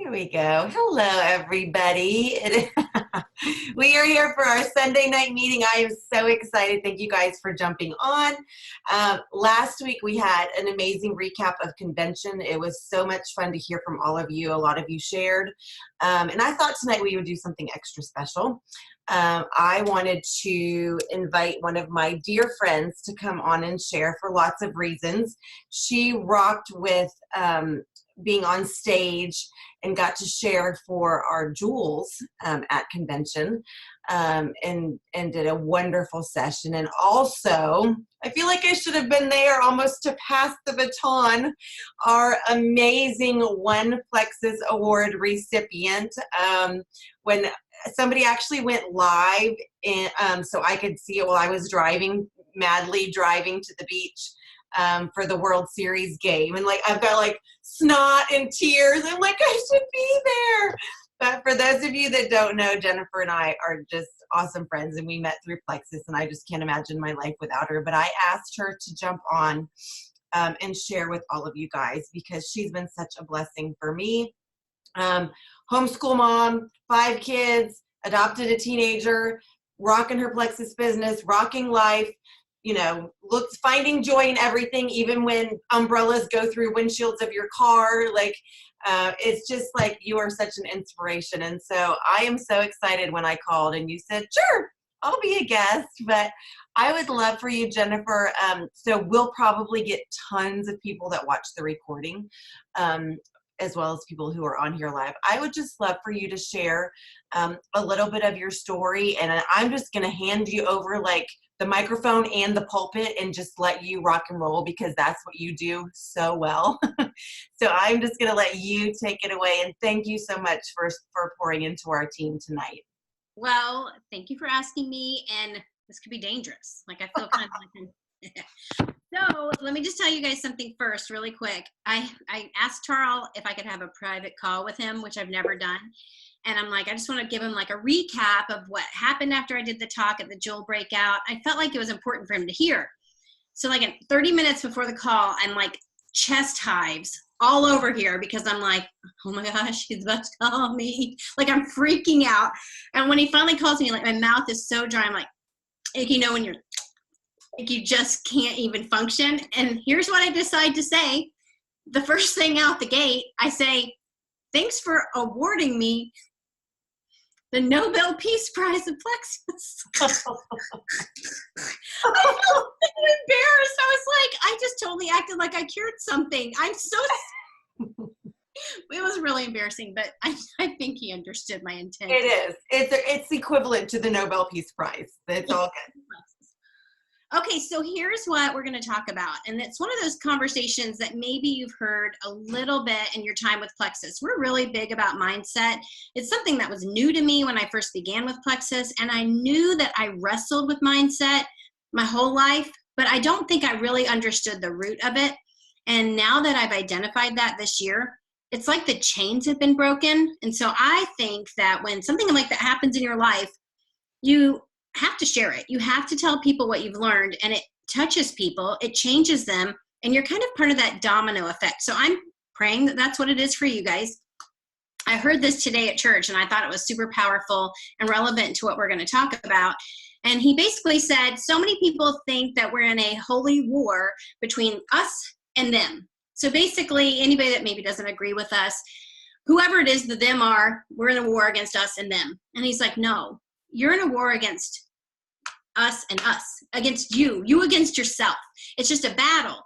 There we go. Hello, everybody. We are here for our Sunday night meeting. I am so excited. Thank you guys for jumping on. Last week we had an amazing recap of convention. It was so much fun to hear from all of you. A lot of you shared. And I thought tonight we would do something extra special. I wanted to invite one of my dear friends to come on and share for lots of reasons. She rocked with being on stage and got to share for our jewels at convention and did a wonderful session. And also, I feel like I should have been there almost to pass the baton, our amazing One Plexus Award recipient. When somebody actually went live, so I could see it while I was madly driving to the beach for the World Series game. And like, I've got like snot and tears. I'm like, I should be there. But for those of you that don't know, Jennifer and I are just awesome friends, and we met through Plexus, and I just can't imagine my life without her. But I asked her to jump on and share with all of you guys because she's been such a blessing for me. Homeschool mom, 5 kids, adopted a teenager, rocking her Plexus business, rocking life. You know, finding joy in everything, even when umbrellas go through windshields of your car. Like, it's just like you are such an inspiration. And so I am so excited when I called and you said, sure, I'll be a guest. But I would love for you, Jennifer. So we'll probably get tons of people that watch the recording, as well as people who are on here live. I would just love for you to share a little bit of your story. And I'm just going to hand you over like the microphone and the pulpit and just let you rock and roll because that's what you do so well. So I'm just going to let you take it away. And thank you so much for pouring into our team tonight. Well, thank you for asking me. And this could be dangerous. Like I feel kind of like So let me just tell you guys something first really quick. I asked Charles if I could have a private call with him, which I've never done. And I'm like, I just want to give him like a recap of what happened after I did the talk at the Jewel Breakout. I felt like it was important for him to hear. So like in 30 minutes before the call, I'm like chest hives all over here because I'm like, oh my gosh, he's about to call me. Like I'm freaking out. And when he finally calls me, like my mouth is so dry. I'm like you know, when you're like, you just can't even function. And here's what I decide to say. The first thing out the gate, I say, thanks for awarding me the Nobel Peace Prize of Plexus. I felt so embarrassed. I was like, I just totally acted like I cured something. I'm so it was really embarrassing, but I think he understood my intent. It is. It's equivalent to the Nobel Peace Prize. It's all good. Okay, so here's what we're going to talk about. And it's one of those conversations that maybe you've heard a little bit in your time with Plexus. We're really big about mindset. It's something that was new to me when I first began with Plexus. And I knew that I wrestled with mindset my whole life, but I don't think I really understood the root of it. And now that I've identified that this year, it's like the chains have been broken. And so I think that when something like that happens in your life, you have to share it. You have to tell people what you've learned, and it touches people, it changes them, and you're kind of part of that domino effect. So I'm praying that that's what it is for you guys. I heard this today at church, and I thought it was super powerful and relevant to what we're going to talk about. And he basically said, so many people think that we're in a holy war between us and them. So basically, anybody that maybe doesn't agree with us, whoever it is that them are, we're in a war against us and them. And he's like, no, you're in a war against us and us, against you against yourself. It's just a battle.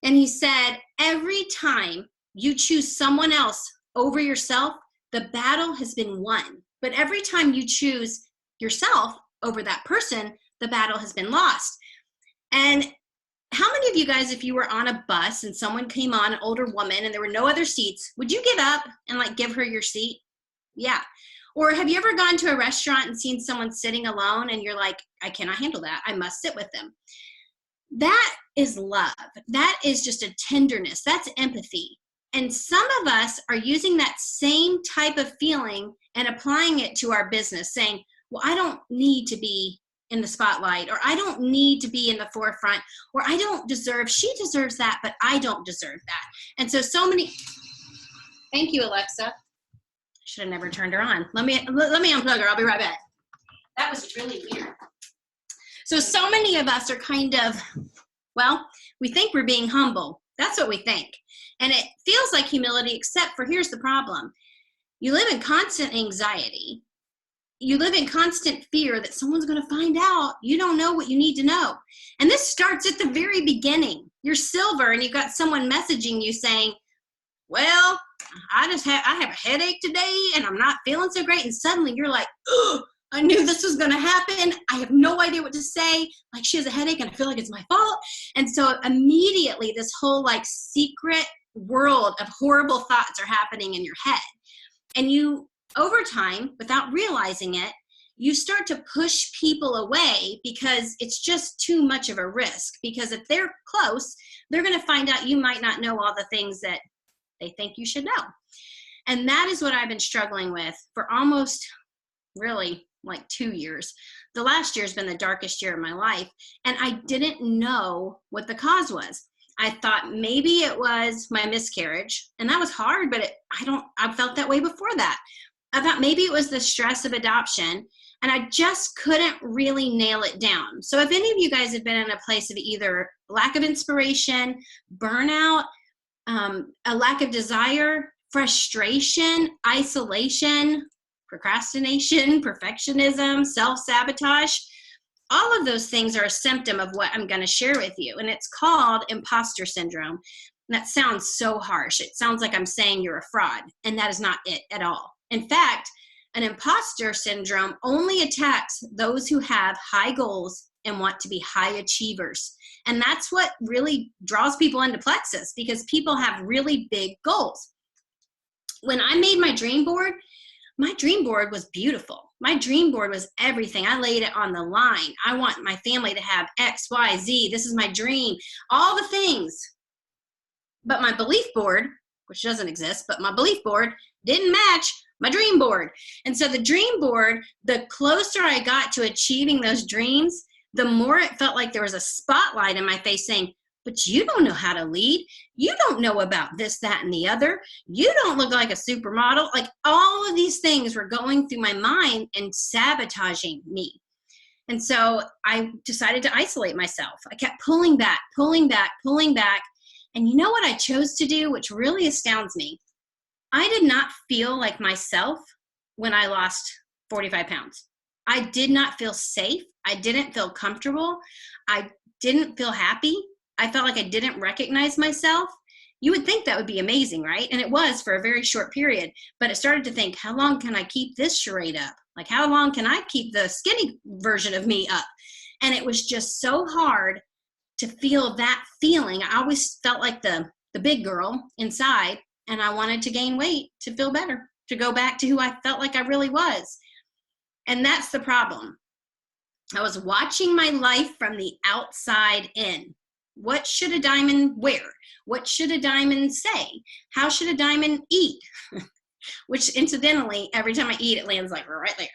And he said, every time you choose someone else over yourself, the battle has been won. But every time you choose yourself over that person, the battle has been lost. And how many of you guys, if you were on a bus and someone came on, an older woman, and there were no other seats, would you get up and like give her your seat? Yeah. Or have you ever gone to a restaurant and seen someone sitting alone and you're like, I cannot handle that. I must sit with them. That is love. That is just a tenderness. That's empathy. And some of us are using that same type of feeling and applying it to our business, saying, well, I don't need to be in the spotlight, or I don't need to be in the forefront, or I don't deserve, she deserves that, but I don't deserve that. And so many, thank you, Alexa. Should have never turned her on. Let me unplug her. I'll be right back. That was really weird. So many of us are kind of, well, we think we're being humble. That's what we think. And it feels like humility, except for here's the problem. You live in constant anxiety. You live in constant fear that someone's going to find out you don't know what you need to know. And this starts at the very beginning. You're silver and you've got someone messaging you saying, well, I have a headache today and I'm not feeling so great. And suddenly you're like, oh, I knew this was going to happen. I have no idea what to say. Like, she has a headache and I feel like it's my fault. And so immediately this whole like secret world of horrible thoughts are happening in your head. And you, over time, without realizing it, you start to push people away because it's just too much of a risk. Because if they're close, they're going to find out you might not know all the things that they think you should know. And that is what I've been struggling with for almost really like 2 years. The last year has been the darkest year of my life. And I didn't know what the cause was. I thought maybe it was my miscarriage, and that was hard, but I felt that way before that. I thought maybe it was the stress of adoption, and I just couldn't really nail it down. So if any of you guys have been in a place of either lack of inspiration, burnout, a lack of desire, frustration, isolation, procrastination, perfectionism, self-sabotage, all of those things are a symptom of what I'm going to share with you. And it's called imposter syndrome. And that sounds so harsh. It sounds like I'm saying you're a fraud. And that is not it at all. In fact, an imposter syndrome only attacks those who have high goals and want to be high achievers. And that's what really draws people into Plexus, because people have really big goals. When I made my dream board was beautiful. My dream board was everything. I laid it on the line. I want my family to have X, Y, Z. This is my dream. All the things. But my belief board, which doesn't exist, but my belief board didn't match my dream board. And so the dream board, the closer I got to achieving those dreams, the more it felt like there was a spotlight in my face saying, but you don't know how to lead. You don't know about this, that, and the other. You don't look like a supermodel. Like, all of these things were going through my mind and sabotaging me. And so I decided to isolate myself. I kept pulling back. And you know what I chose to do, which really astounds me? I did not feel like myself when I lost 45 pounds. I did not feel safe. I didn't feel comfortable. I didn't feel happy. I felt like I didn't recognize myself. You would think that would be amazing, right? And it was for a very short period. But I started to think, how long can I keep this charade up? Like, how long can I keep the skinny version of me up? And it was just so hard to feel that feeling. I always felt like the big girl inside, and I wanted to gain weight to feel better, to go back to who I felt like I really was. And that's the problem. I was watching my life from the outside in. What should a diamond wear? What should a diamond say? How should a diamond eat? Which, incidentally, every time I eat, it lands like right there.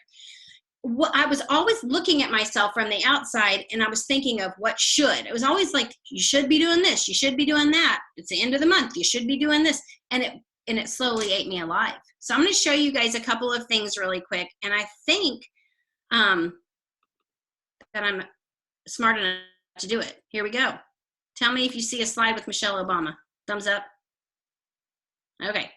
I was always looking at myself from the outside, and I was thinking of what should. It was always like, you should be doing this. You should be doing that. It's the end of the month. You should be doing this. And it slowly ate me alive. So I'm going to show you guys a couple of things really quick. And I think that I'm smart enough to do it. Here we go. Tell me if you see a slide with Michelle Obama. Thumbs up. Okay.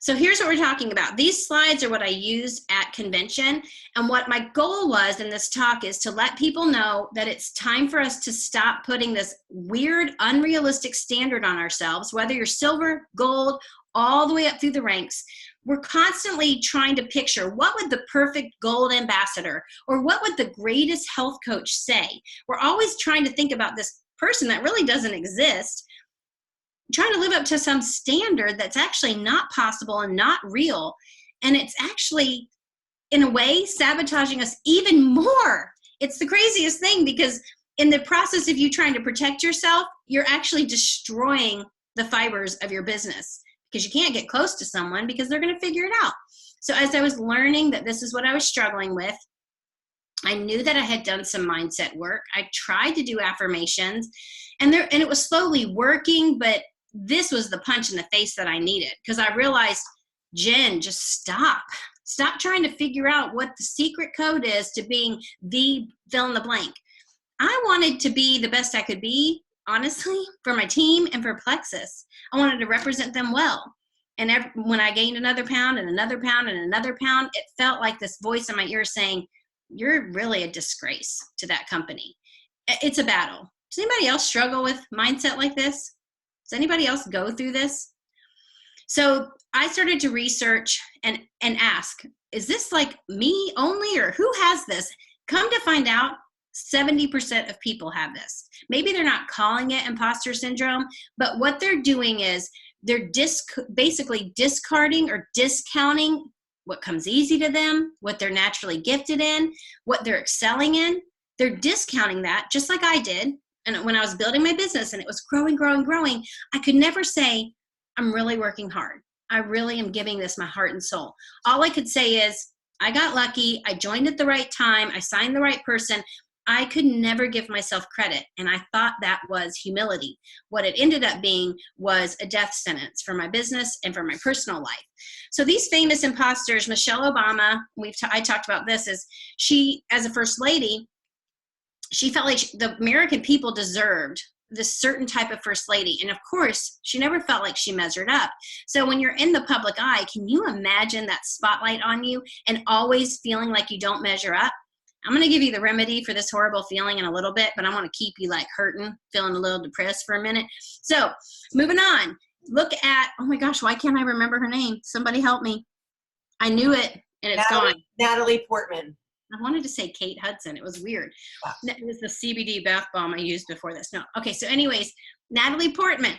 So here's what we're talking about. These slides are what I used at convention. And what my goal was in this talk is to let people know that it's time for us to stop putting this weird, unrealistic standard on ourselves, whether you're silver, gold, all the way up through the ranks. We're constantly trying to picture what would the perfect gold ambassador or what would the greatest health coach say. We're always trying to think about this person that really doesn't exist, trying to live up to some standard that's actually not possible and not real. And it's actually, in a way, sabotaging us even more. It's the craziest thing, because in the process of you trying to protect yourself, you're actually destroying the fibers of your business, because you can't get close to someone because they're going to figure it out. So as I was learning that this is what I was struggling with, I knew that I had done some mindset work. I tried to do affirmations, and it was slowly working, but this was the punch in the face that I needed, because I realized Jen, just stop. Stop trying to figure out what the secret code is to being the fill in the blank. I wanted to be the best I could be, honestly, for my team and for Plexus. I wanted to represent them well. And when I gained another pound and another pound and another pound, it felt like this voice in my ear saying, you're really a disgrace to that company. It's a battle. Does anybody else struggle with mindset like this? Does anybody else go through this? So I started to research and ask, is this like me only, or who has this? Come to find out, 70% of people have this. Maybe they're not calling it imposter syndrome, but what they're doing is they're basically discarding or discounting what comes easy to them, what they're naturally gifted in, what they're excelling in. They're discounting that, just like I did. And when I was building my business and it was growing, I could never say, I'm really working hard. I really am giving this my heart and soul. All I could say is, I got lucky. I joined at the right time. I signed the right person. I could never give myself credit. And I thought that was humility. What it ended up being was a death sentence for my business and for my personal life. So these famous imposters, Michelle Obama, I talked about this, is she, as a first lady, she felt like the American people deserved this certain type of first lady. And of course, she never felt like she measured up. So when you're in the public eye, can you imagine that spotlight on you and always feeling like you don't measure up? I'm going to give you the remedy for this horrible feeling in a little bit, but I want to keep you like hurting, feeling a little depressed for a minute. So moving on, look at, oh my gosh, why can't I remember her name? Somebody help me. I knew it and it's gone. Natalie Portman. I wanted to say Kate Hudson. It was weird. It was the CBD bath bomb I used before this. No. Okay. So anyways, Natalie Portman,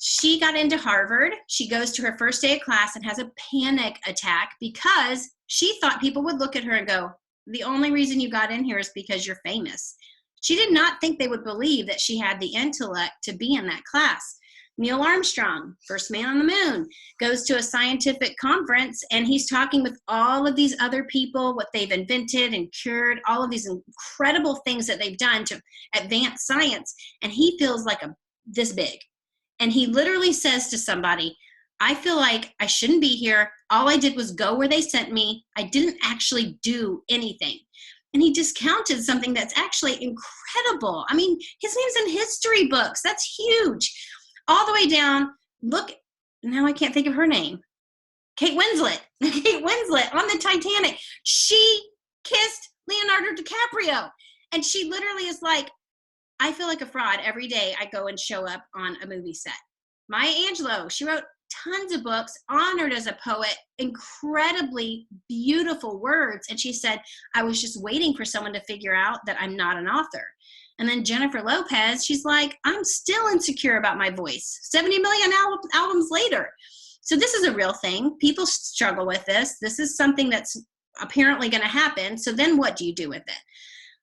she got into Harvard. She goes to her first day of class and has a panic attack because she thought people would look at her and go, the only reason you got in here is because you're famous. She did not think they would believe that she had the intellect to be in that class. Neil Armstrong, first man on the moon, goes to a scientific conference and he's talking with all of these other people, what they've invented and cured, all of these incredible things that they've done to advance science. And he feels like this big. And he literally says to somebody, I feel like I shouldn't be here. All I did was go where they sent me. I didn't actually do anything. And he discounted something that's actually incredible. I mean, his name's in history books. That's huge. All the way down, look, now I can't think of her name. Kate Winslet. Kate Winslet on the Titanic. She kissed Leonardo DiCaprio. And she literally is like, I feel like a fraud every day I go and show up on a movie set. Maya Angelou, she wrote tons of books, honored as a poet, incredibly beautiful words. And she said, I was just waiting for someone to figure out that I'm not an author. And then Jennifer Lopez, she's like, I'm still insecure about my voice 70 million albums later. So this is a real thing. People struggle with this. This is something that's apparently going to happen. So then what do you do with it?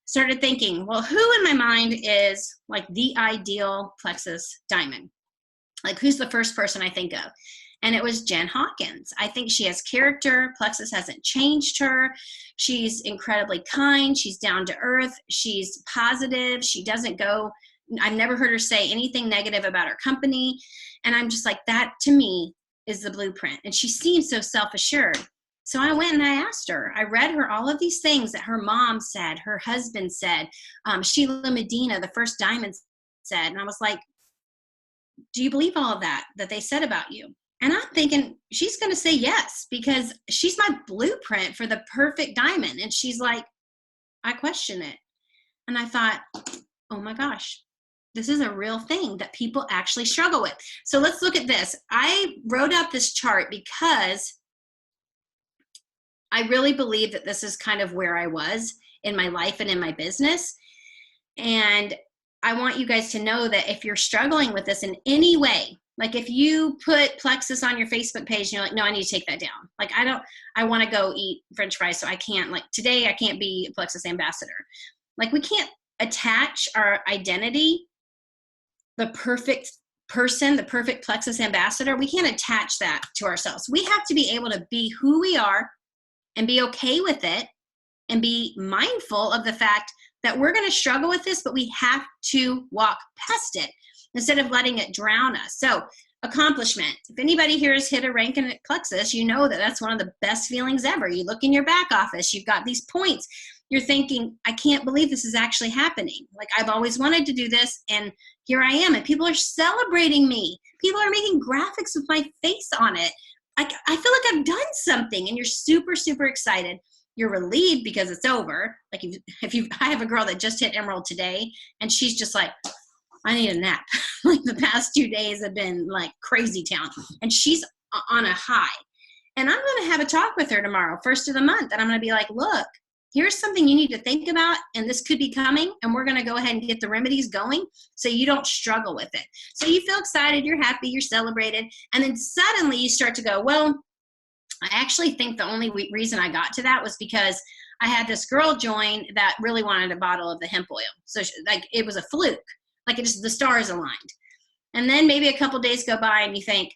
Started thinking, well, who in my mind is like the ideal Plexus Diamond? Like, who's the first person I think of? And it was Jen Hawkins. I think she has character. Plexus hasn't changed her. She's incredibly kind. She's down to earth. She's positive. She doesn't go, I've never heard her say anything negative about her company. And I'm just like, that to me is the blueprint. And she seems so self-assured. So I went and I asked her. I read her all of these things that her mom said, her husband said, Sheila Medina, the first Diamond, said. And I was like, do you believe all of that they said about you? And I'm thinking she's going to say yes, because she's my blueprint for the perfect diamond. And she's like, I question it. And I thought, oh my gosh, this is a real thing that people actually struggle with. So let's look at this. I wrote out this chart because I really believe that this is kind of where I was in my life and in my business. And I want you guys to know that if you're struggling with this in any way, like if you put Plexus on your Facebook page and you're like, no, I need to take that down. Like, I want to go eat French fries. So I can't, like today, I can't be a Plexus ambassador. Like, we can't attach our identity, the perfect person, the perfect Plexus ambassador. We can't attach that to ourselves. We have to be able to be who we are and be okay with it and be mindful of the fact that we're going to struggle with this, but we have to walk past it instead of letting it drown us. So accomplishment. If anybody here has hit a rank in Plexus, you know that that's one of the best feelings ever. You look in your back office, you've got these points. You're thinking, I can't believe this is actually happening. Like, I've always wanted to do this, and here I am, and people are celebrating me. People are making graphics with my face on it. I feel like I've done something, and you're super, super excited. You're relieved because it's over. Like, I have a girl that just hit Emerald today, and she's just like, I need a nap. Like, the past 2 days have been like crazy town, and she's on a high. And I'm going to have a talk with her tomorrow, first of the month, and I'm going to be like, look, here's something you need to think about, and this could be coming, and we're going to go ahead and get the remedies going so you don't struggle with it. So you feel excited, you're happy, you're celebrated, and then suddenly you start to go, well, I actually think the only reason I got to that was because I had this girl join that really wanted a bottle of the hemp oil. So like, it was a fluke. Like, it just, the stars aligned. And then maybe a couple days go by and you think,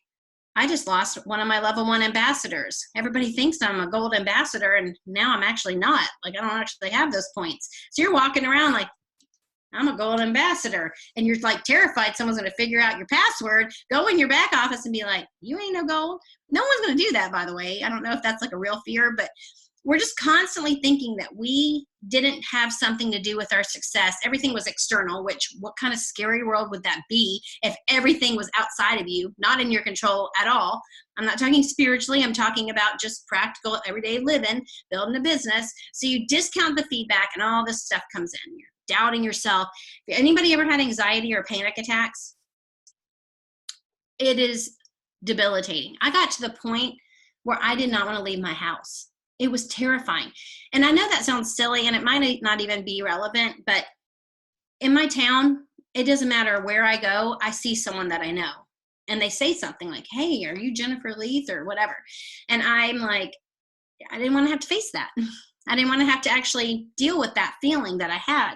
I just lost one of my level 1 ambassadors. Everybody thinks I'm a gold ambassador, and now I'm actually not. Like, I don't actually have those points. So you're walking around like, I'm a gold ambassador, and you're like terrified someone's going to figure out your password, go in your back office and be like, you ain't no gold. No one's going to do that, by the way. I don't know if that's like a real fear, but we're just constantly thinking that we didn't have something to do with our success. Everything was external, which, what kind of scary world would that be if everything was outside of you, not in your control at all? I'm not talking spiritually. I'm talking about just practical, everyday living, building a business. So you discount the feedback, and all this stuff comes in. You're doubting yourself. Anybody ever had anxiety or panic attacks? It is debilitating. I got to the point where I did not want to leave my house. It was terrifying. And I know that sounds silly, and it might not even be relevant, but in my town, it doesn't matter where I go, I see someone that I know. And they say something like, hey, are you Jennifer Leath or whatever? And I'm like, I didn't want to have to face that. I didn't want to have to actually deal with that feeling that I had.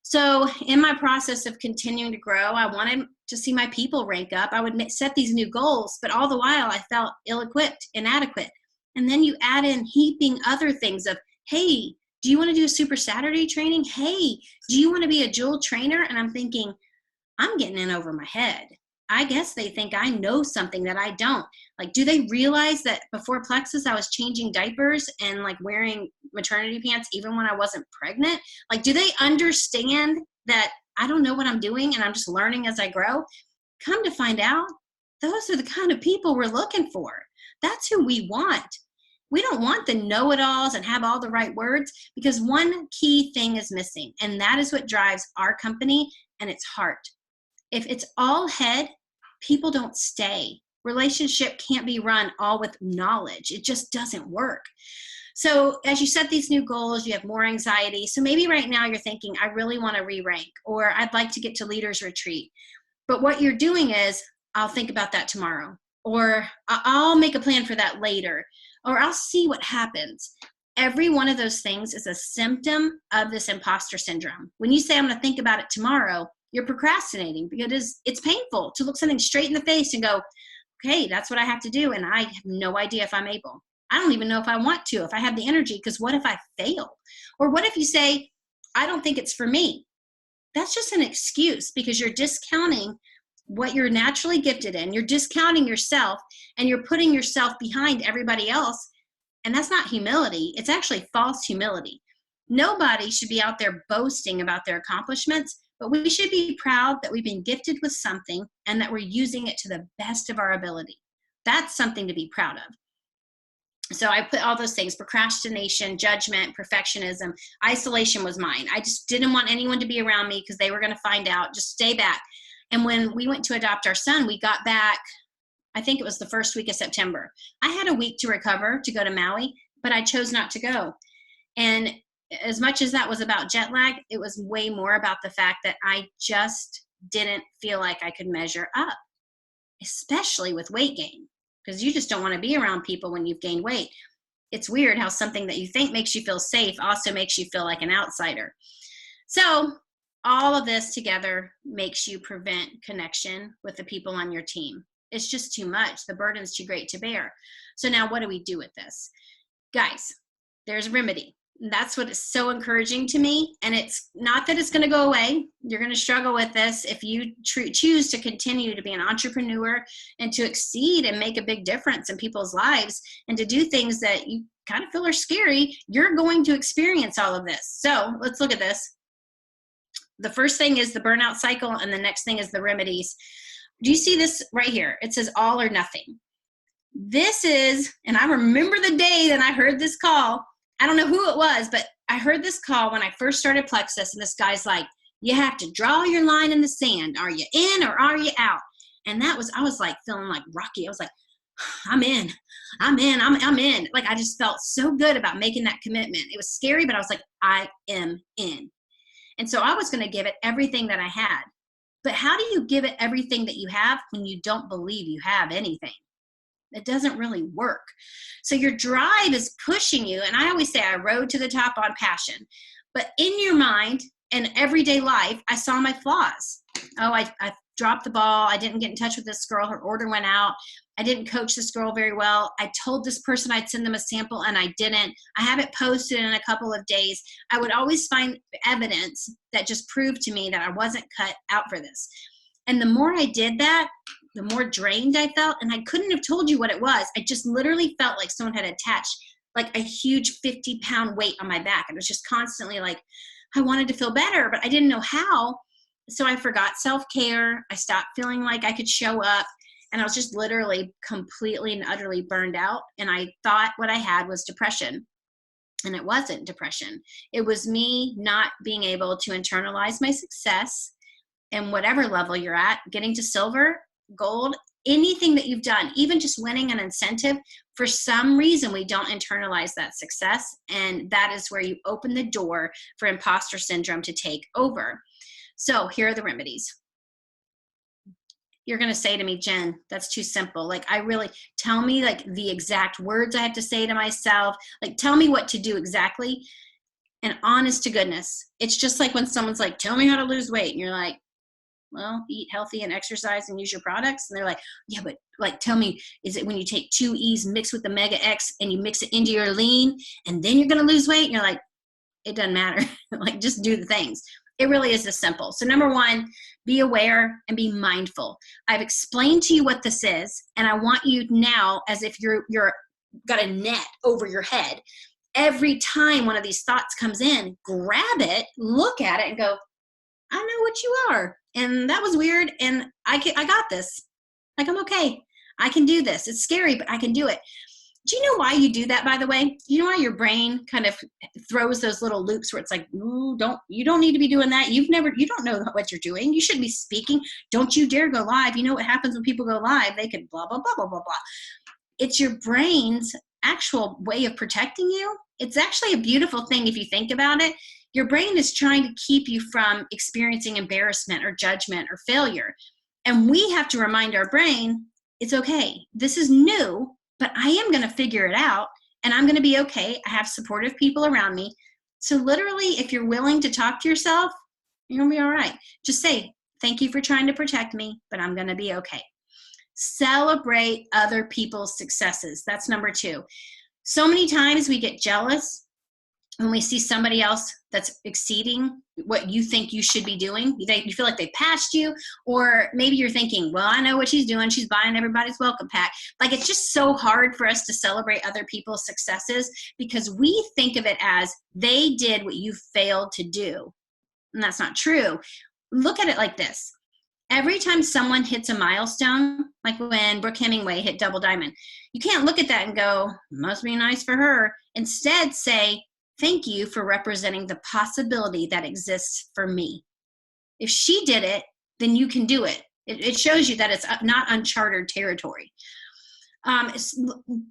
So in my process of continuing to grow, I wanted to see my people rank up. I would set these new goals, but all the while I felt ill-equipped, inadequate. And then you add in heaping other things of, hey, do you want to do a Super Saturday training? Hey, do you want to be a jewel trainer? And I'm thinking, I'm getting in over my head. I guess they think I know something that I don't. Like, do they realize that before Plexus, I was changing diapers and like wearing maternity pants even when I wasn't pregnant? Like, do they understand that I don't know what I'm doing and I'm just learning as I grow? Come to find out, those are the kind of people we're looking for. That's who we want. We don't want the know-it-alls and have all the right words, because one key thing is missing, and that is what drives our company, and it's heart. If it's all head, people don't stay. Relationship can't be run all with knowledge. It just doesn't work. So as you set these new goals, you have more anxiety. So maybe right now you're thinking, I really want to re-rank, or I'd like to get to leaders retreat. But what you're doing is, I'll think about that tomorrow, or I'll make a plan for that later, or I'll see what happens. Every one of those things is a symptom of this imposter syndrome. When you say, I'm going to think about it tomorrow, you're procrastinating, because it's painful to look something straight in the face and go, okay, that's what I have to do, and I have no idea if I'm able. I don't even know if I want to, if I have the energy, because what if I fail? Or what if you say, I don't think it's for me? That's just an excuse, because you're discounting what you're naturally gifted in. You're discounting yourself, and you're putting yourself behind everybody else. And that's not humility. It's actually false humility. Nobody should be out there boasting about their accomplishments, but we should be proud that we've been gifted with something and that we're using it to the best of our ability. That's something to be proud of. So I put all those things: procrastination, judgment, perfectionism. Isolation was mine. I just didn't want anyone to be around me because they were going to find out. Just stay back. And when we went to adopt our son, we got back, I think it was the first week of September. I had a week to recover to go to Maui, but I chose not to go. And as much as that was about jet lag, it was way more about the fact that I just didn't feel like I could measure up, especially with weight gain, because you just don't want to be around people when you've gained weight. It's weird how something that you think makes you feel safe also makes you feel like an outsider. So all of this together makes you prevent connection with the people on your team. It's just too much. The burden's too great to bear. So now what do we do with this? Guys, there's a remedy. That's what is so encouraging to me. And it's not that it's going to go away. You're going to struggle with this if you choose to continue to be an entrepreneur and to exceed and make a big difference in people's lives and to do things that you kind of feel are scary. You're going to experience all of this. So let's look at this. The first thing is the burnout cycle, and the next thing is the remedies. Do you see this right here? It says all or nothing. This is, and I remember the day that I heard this call. I don't know who it was, but I heard this call when I first started Plexus, and this guy's like, you have to draw your line in the sand. Are you in or are you out? And I was like feeling like Rocky. I was like, I'm in. Like, I just felt so good about making that commitment. It was scary, but I was like, I am in. And so I was going to give it everything that I had. But how do you give it everything that you have when you don't believe you have anything? It doesn't really work. So your drive is pushing you. And I always say I rode to the top on passion. But in your mind and everyday life, I saw my flaws. Oh, I dropped the ball. I didn't get in touch with this girl. Her order went out. I didn't coach this girl very well. I told this person I'd send them a sample and I didn't. I haven't posted in a couple of days. I would always find evidence that just proved to me that I wasn't cut out for this. And the more I did that, the more drained I felt. And I couldn't have told you what it was. I just literally felt like someone had attached like a huge 50-pound weight on my back. It was just constantly like, I wanted to feel better, but I didn't know how. So I forgot self-care. I stopped feeling like I could show up. And I was just literally completely and utterly burned out. And I thought what I had was depression. And it wasn't depression. It was me not being able to internalize my success. And whatever level you're at, getting to silver, gold, anything that you've done, even just winning an incentive, for some reason we don't internalize that success. And that is where you open the door for imposter syndrome to take over. So here are the remedies. You're going to say to me, Jen, that's too simple. Like, tell me like the exact words I have to say to myself. Like, tell me what to do exactly. And honest to goodness, it's just like when someone's like, tell me how to lose weight. And you're like, well, eat healthy and exercise and use your products. And they're like, yeah, but like, tell me, is it when you take 2 E's mixed with the Mega X and you mix it into your lean and then you're going to lose weight? And you're like, it doesn't matter. Like, just do the things. It really is this simple. So number one, be aware and be mindful. I've explained to you what this is, and I want you now, as if you're got a net over your head. Every time one of these thoughts comes in, grab it, look at it, and go, I know what you are. And that was weird, and I got this. Like, I'm okay. I can do this. It's scary, but I can do it. Do you know why you do that, by the way? You know why your brain kind of throws those little loops where it's like, ooh, you don't need to be doing that. You don't know what you're doing. You shouldn't be speaking. Don't you dare go live. You know what happens when people go live? They could blah, blah, blah, blah, blah, blah. It's your brain's actual way of protecting you. It's actually a beautiful thing if you think about it. Your brain is trying to keep you from experiencing embarrassment or judgment or failure. And we have to remind our brain, it's okay. This is new, but I am going to figure it out, and I'm going to be okay. I have supportive people around me. So literally, if you're willing to talk to yourself, you're going to be all right. Just say, thank you for trying to protect me, but I'm going to be okay. Celebrate other people's successes. That's number two. So many times we get jealous when we see somebody else that's exceeding what you think you should be doing. You feel like they passed you, or maybe you're thinking, well, I know what she's doing. She's buying everybody's welcome pack. Like, it's just so hard for us to celebrate other people's successes because we think of it as they did what you failed to do. And that's not true. Look at it like this. Every time someone hits a milestone, like when Brooke Hemingway hit double diamond, you can't look at that and go, must be nice for her. Instead, say, thank you for representing the possibility that exists for me. If she did it, then you can do it. It shows you that it's not uncharted territory.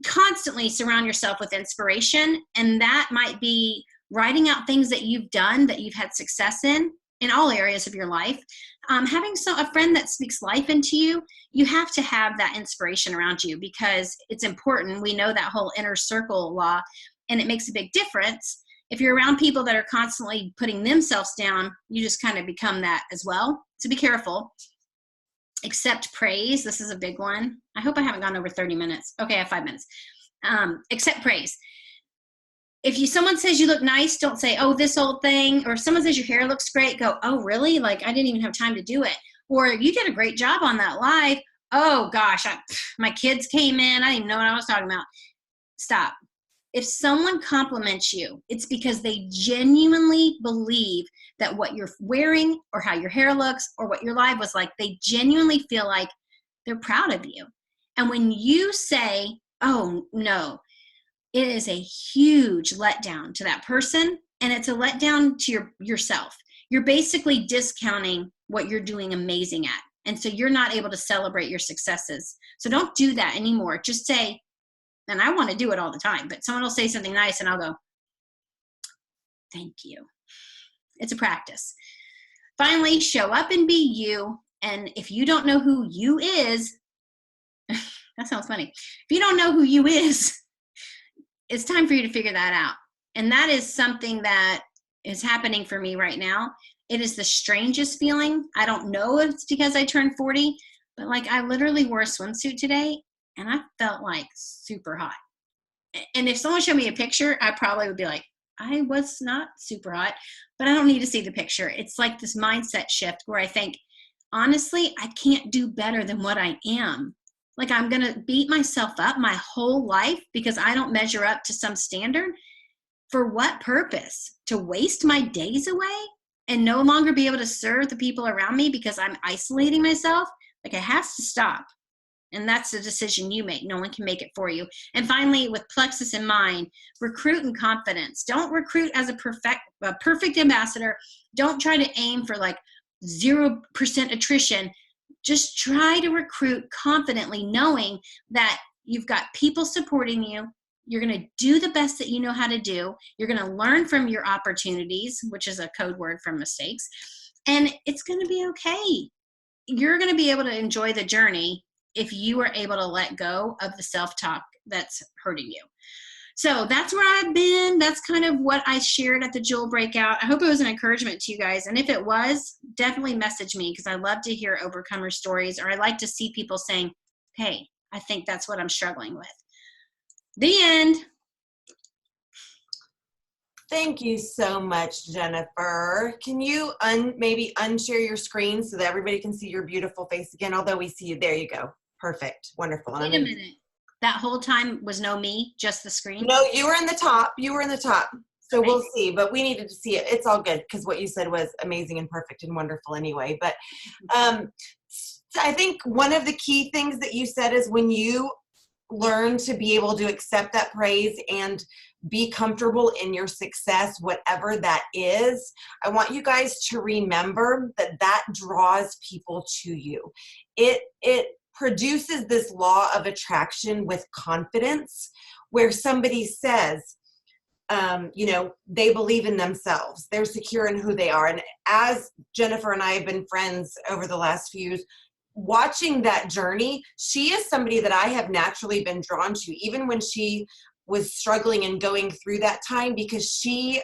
Constantly surround yourself with inspiration, and that might be writing out things that you've done, that you've had success in all areas of your life. Having a friend that speaks life into you, you have to have that inspiration around you because it's important. We know that whole inner circle law, and it makes a big difference. If you're around people that are constantly putting themselves down, you just kind of become that as well. So be careful. Accept praise. This is a big one. I hope I haven't gone over 30 minutes. Okay, I have 5 minutes. Accept praise. someone says you look nice, don't say, oh, this old thing. Or if someone says your hair looks great, go, oh, really? Like, I didn't even have time to do it. Or you did a great job on that live. Oh, gosh, my kids came in. I didn't even know what I was talking about. Stop. If someone compliments you, it's because they genuinely believe that what you're wearing or how your hair looks or what your live was like, they genuinely feel like they're proud of you. And when you say, oh, no, it is a huge letdown to that person, and it's a letdown to yourself. You're basically discounting what you're doing amazing at. And so you're not able to celebrate your successes. So don't do that anymore. Just say, and I want to do it all the time, but someone will say something nice and I'll go, thank you. It's a practice. Finally, show up and be you. And if you don't know who you is, that sounds funny. If you don't know who you is, it's time for you to figure that out. And that is something that is happening for me right now. It is the strangest feeling. I don't know if it's because I turned 40, but like I literally wore a swimsuit today and I felt like super hot. And if someone showed me a picture, I probably would be like, I was not super hot, but I don't need to see the picture. It's like this mindset shift where I think, honestly, I can't do better than what I am. Like I'm going to beat myself up my whole life because I don't measure up to some standard. For what purpose? To waste my days away and no longer be able to serve the people around me because I'm isolating myself? Like it has to stop. And that's the decision you make. No one can make it for you. And finally, with Plexus in mind, recruit in confidence. Don't recruit as a perfect ambassador. Don't try to aim for like 0% attrition. Just try to recruit confidently, knowing that you've got people supporting you. You're going to do the best that you know how to do. You're going to learn from your opportunities, which is a code word for mistakes. And it's going to be okay. You're going to be able to enjoy the journey if you are able to let go of the self-talk that's hurting you. So that's where I've been. That's kind of what I shared at the Jewel Breakout. I hope it was an encouragement to you guys. And if it was, definitely message me because I love to hear overcomer stories, or I like to see people saying, hey, I think that's what I'm struggling with. The end. Thank you so much, Jennifer. Can you maybe unshare your screen so that everybody can see your beautiful face again? Although we see you. There you go. Perfect. Wonderful. Wait a minute. That whole time was no me, just the screen? No, you were in the top. You were in the top. So okay. We'll see. But we needed to see it. It's all good because what you said was amazing and perfect and wonderful anyway. But I think one of the key things that you said is when you learn to be able to accept that praise and be comfortable in your success, whatever that is, I want you guys to remember that that draws people to you. It produces this law of attraction with confidence where somebody says, they believe in themselves. They're secure in who they are. And as Jennifer and I have been friends over the last few years, watching that journey, she is somebody that I have naturally been drawn to, even when she was struggling and going through that time, because she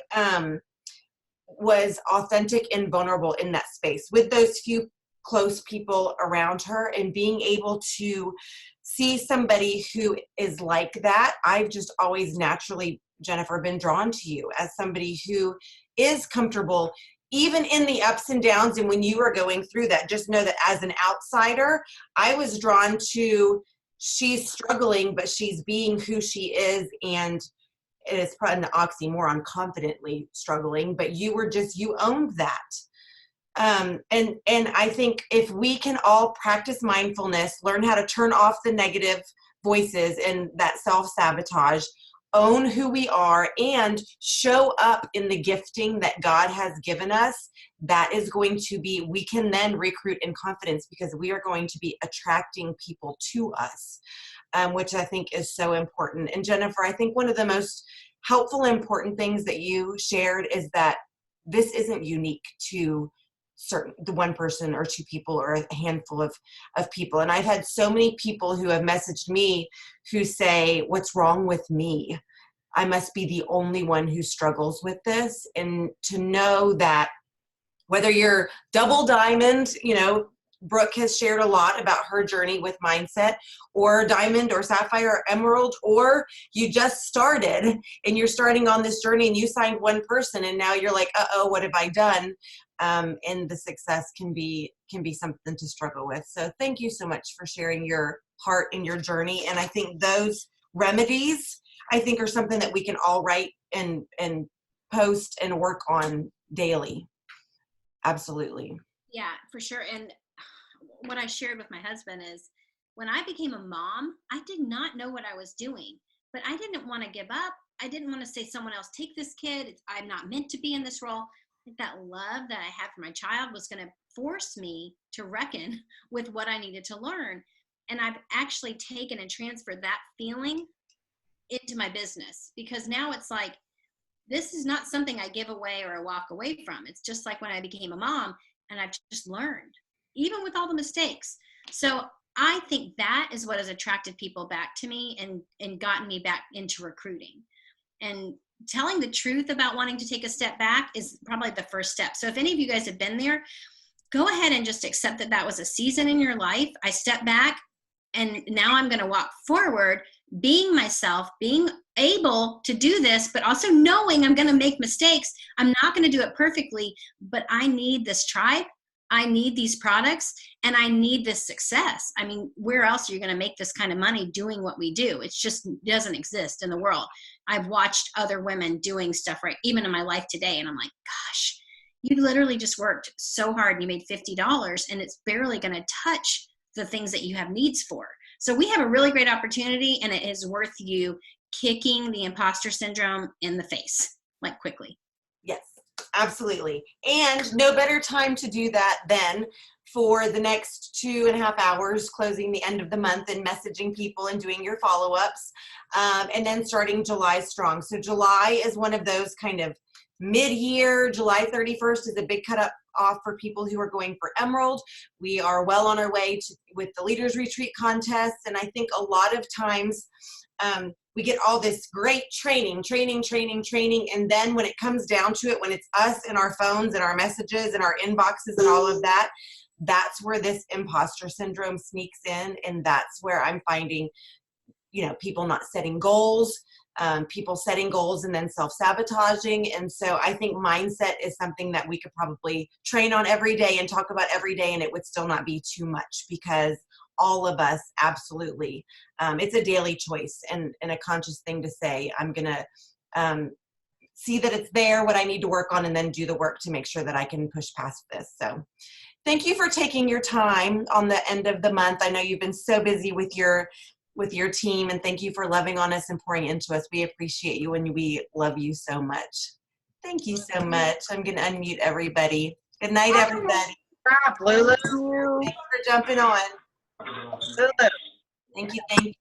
was authentic and vulnerable in that space with those few close people around her, and being able to see somebody who is like that. I've just always naturally, Jennifer, been drawn to you as somebody who is comfortable even in the ups and downs. And when you were going through that, just know that as an outsider, I was drawn to, she's struggling, but she's being who she is. And it is probably an oxymoron, confidently struggling, but you owned that. And I think if we can all practice mindfulness, learn how to turn off the negative voices and that self-sabotage, own who we are, and show up in the gifting that God has given us, that is going to be, we can then recruit in confidence because we are going to be attracting people to us, which I think is so important. And Jennifer, I think one of the most helpful, important things that you shared is that this isn't unique to the one person or two people or a handful of people. And I've had so many people who have messaged me who say, what's wrong with me? I must be the only one who struggles with this. And to know that whether you're double diamond, Brooke has shared a lot about her journey with mindset, or diamond or sapphire or emerald, or you just started and you're starting on this journey and you signed one person and now you're like, uh-oh, what have I done? And the success can be something to struggle with. So thank you so much for sharing your heart and your journey. And I think those remedies, I think, are something that we can all write and post and work on daily. Absolutely. Yeah, for sure. And what I shared with my husband is when I became a mom, I did not know what I was doing, but I didn't want to give up. I didn't want to say someone else take this kid. I'm not meant to be in this role. That love that I had for my child was going to force me to reckon with what I needed to learn. And I've actually taken and transferred that feeling into my business, because now it's like, this is not something I give away or I walk away from. It's just like when I became a mom, and I've just learned, even with all the mistakes. So I think that is what has attracted people back to me and gotten me back into recruiting. And telling the truth about wanting to take a step back is probably the first step. So if any of you guys have been there, go ahead and just accept that that was a season in your life. I stepped back, and now I'm going to walk forward, being myself, being able to do this, but also knowing I'm going to make mistakes. I'm not going to do it perfectly, but I need this tribe. I need these products, and I need this success. I mean, where else are you going to make this kind of money doing what we do? It just doesn't exist in the world. I've watched other women doing stuff, right, even in my life today, and I'm like, gosh, you literally just worked so hard and you made $50, and it's barely going to touch the things that you have needs for. So we have a really great opportunity, and it is worth you kicking the imposter syndrome in the face, like, quickly. Yes, absolutely. And no better time to do that than for the next 2.5 hours, closing the end of the month and messaging people and doing your follow-ups, and then starting July strong. So July is one of those kind of mid-year. July 31st is a big cut off for people who are going for Emerald. We are well on our way with the Leaders Retreat contest, and I think a lot of times we get all this great training, and then when it comes down to it, when it's us and our phones and our messages and our inboxes and all of that, that's where this imposter syndrome sneaks in, and that's where I'm finding, people not setting goals, people setting goals and then self-sabotaging. And so I think mindset is something that we could probably train on every day and talk about every day, and it would still not be too much, because all of us, absolutely, it's a daily choice and a conscious thing to say, I'm going to see that it's there, what I need to work on, and then do the work to make sure that I can push past this. So thank you for taking your time on the end of the month. I know you've been so busy with your team, and thank you for loving on us and pouring into us. We appreciate you, and we love you so much. Thank you so much. I'm going to unmute everybody. Good night, everybody. Lulu. Thanks for jumping on. Lulu. Thank you.